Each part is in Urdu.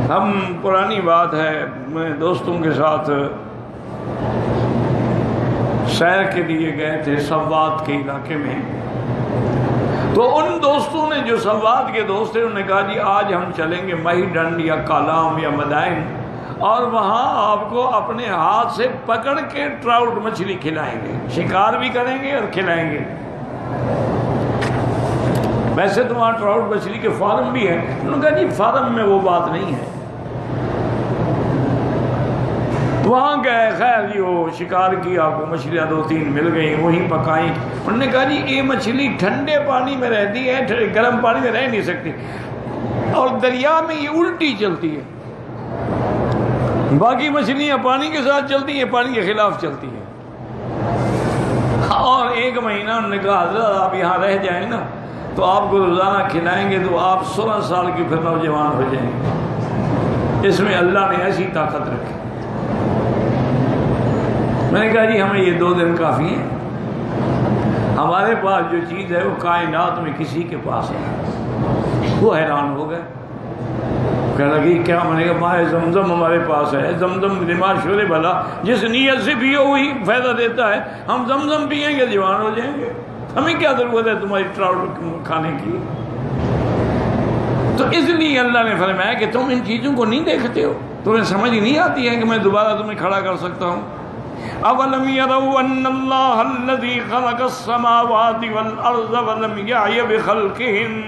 ہم پرانی بات ہے، میں دوستوں کے ساتھ سیر کے لیے گئے تھے سوات کے علاقے میں، تو ان دوستوں نے جو سوات کے دوست تھے انہوں نے کہا جی آج ہم چلیں گے مہی ڈنڈ یا کالام یا مدائن، اور وہاں آپ کو اپنے ہاتھ سے پکڑ کے ٹراؤٹ مچھلی کھلائیں گے، شکار بھی کریں گے اور کھلائیں گے۔ ویسے تو وہاں ٹراؤٹ مچھلی کے فارم بھی ہیں، انہوں نے کہا جی فارم میں وہ بات نہیں ہے۔ وہاں گئے، خیر جی وہ شکار کی، آپ کو مچھلیاں 2-3 مل گئیں، وہیں پکائیں۔ انہوں نے کہا جی یہ مچھلی ٹھنڈے پانی میں رہتی ہے، گرم پانی میں رہ نہیں سکتی، اور دریا میں یہ الٹی چلتی ہے، باقی مچھلیاں پانی کے ساتھ چلتی ہیں، پانی کے خلاف چلتی ہیں۔ اور 1 مہینہ انہوں نے کہا حضرت آپ یہاں رہ جائیں نا تو آپ کو روزانہ کھلائیں گے تو آپ 16 سال کی پھر نوجوان ہو جائیں گے، اس میں اللہ نے ایسی طاقت رکھی۔ میں نے کہا جی ہمیں یہ 2 دن کافی ہیں، ہمارے پاس جو چیز ہے وہ کائنات میں کسی کے پاس ہے۔ وہ حیران ہو گئے، کہنے لگی کیا؟ میں نے کہا ماء زمزم ہمارے پاس ہے، زمزم لما شرب بھلا، جس نیت سے پیو وہی فائدہ دیتا ہے، ہم زمزم پیئیں گے جوان ہو جائیں گے، ہمیں کیا ضرورت ہے تمہاری ٹراؤٹ کھانے کی؟ تو اس لیے اللہ نے فرمایا کہ تم ان چیزوں کو نہیں دیکھتے ہو، تمہیں سمجھ نہیں آتی ہے کہ میں دوبارہ تمہیں کھڑا کر سکتا ہوں۔ اولم یروا ان اللہ الذی خلق السماوات والارض ولم یعی بخلقہن۔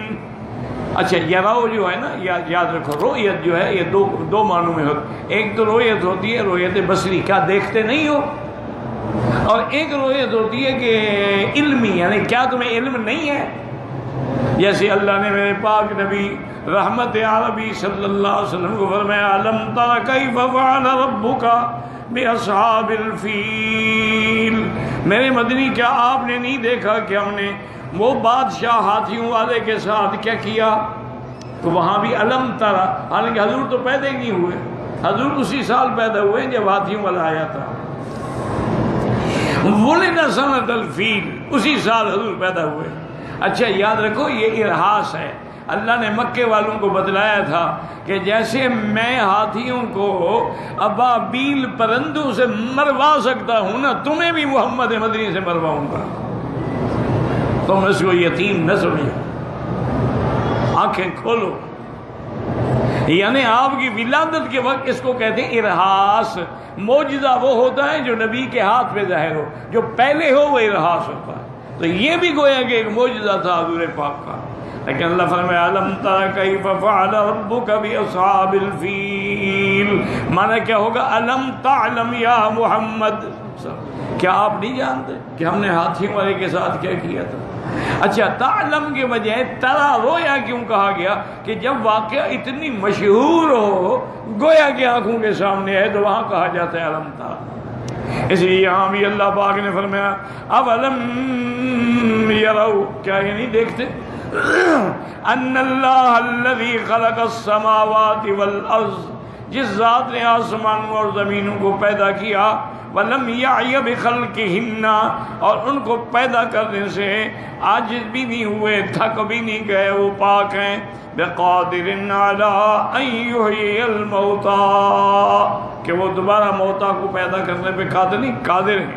اچھا یراؤ جو ہے نا، یاد رکھو رؤیت جو ہے یہ دو معنوں میں ہوتی، ایک تو رؤیت ہوتی ہے رؤیت بصری، کیا دیکھتے نہیں ہو، اور ایک رؤیت ہوتی ہے کہ علمی، یعنی کیا تمہیں علم نہیں ہے؟ جیسے اللہ نے میرے پاک نبی رحمت عربی صلی اللہ علیہ وسلم کو فرمایا الم تر کیف فعل ربک باصحاب الفیل، میرے مدنی کیا آپ نے نہیں دیکھا کہ ہم نے وہ بادشاہ ہاتھیوں والے کے ساتھ کیا کیا؟ تو وہاں بھی الم ترا، حالانکہ حضور تو پیدا ہی نہیں ہوئے، حضور اسی سال پیدا ہوئے جب ہاتھیوں والا آیا تھا، ولد سنۃ الفیل، اسی سال حضور پیدا ہوئے۔ اچھا یاد رکھو یہ ارہاس ہے، اللہ نے مکے والوں کو بتلایا تھا کہ جیسے میں ہاتھیوں کو ابابیل پرندوں سے مروا سکتا ہوں نا، تمہیں بھی محمد مدنی سے مرواؤں گا، تم اس کو یتیم نہ سمجھو، آنکھیں کھولو۔ یعنی آپ کی ولادت کے وقت اس کو کہتے ہیں ارہاس۔ معجزہ وہ ہوتا ہے جو نبی کے ہاتھ پہ ظاہر ہو، جو پہلے ہو وہ ارہاس ہوتا ہے۔ تو یہ بھی گویا کہ ایک معجزہ تھا حضور پاک کا، لیکن اللہ فرمایا الم تر کیف فعل ربک باصحاب الفیل، معنی کیا ہوگا؟ الم تعلم یا محمد، کیا آپ نہیں جانتے کہ ہم نے ہاتھیوں والے کے ساتھ کیا کیا تھا؟ اچھا تعلم کے بجائے ترا رویا کیوں کہا گیا؟ کہ جب واقعہ اتنی مشہور ہو، گویا کہ آنکھوں کے سامنے ہے، تو وہاں کہا جاتا ہے الم ترا۔ اس لیے یہاں بھی اللہ پاک نے فرمایا اولم یروا، کیا یہ نہیں دیکھتے ان اللہ الذی خلق السماوات والارض، جس ذات نے آسمانوں اور زمینوں کو پیدا کیا، ولم یعی بخلقہن، اور ان کو پیدا کرنے سے عاجز بھی نہیں ہوئے، تھک بھی نہیں گئے، وہ پاک ہیں، بقادر علی ان یحیی الموتی، کہ وہ دوبارہ موتا کو پیدا کرنے پہ قادر نہیں، قادر ہیں۔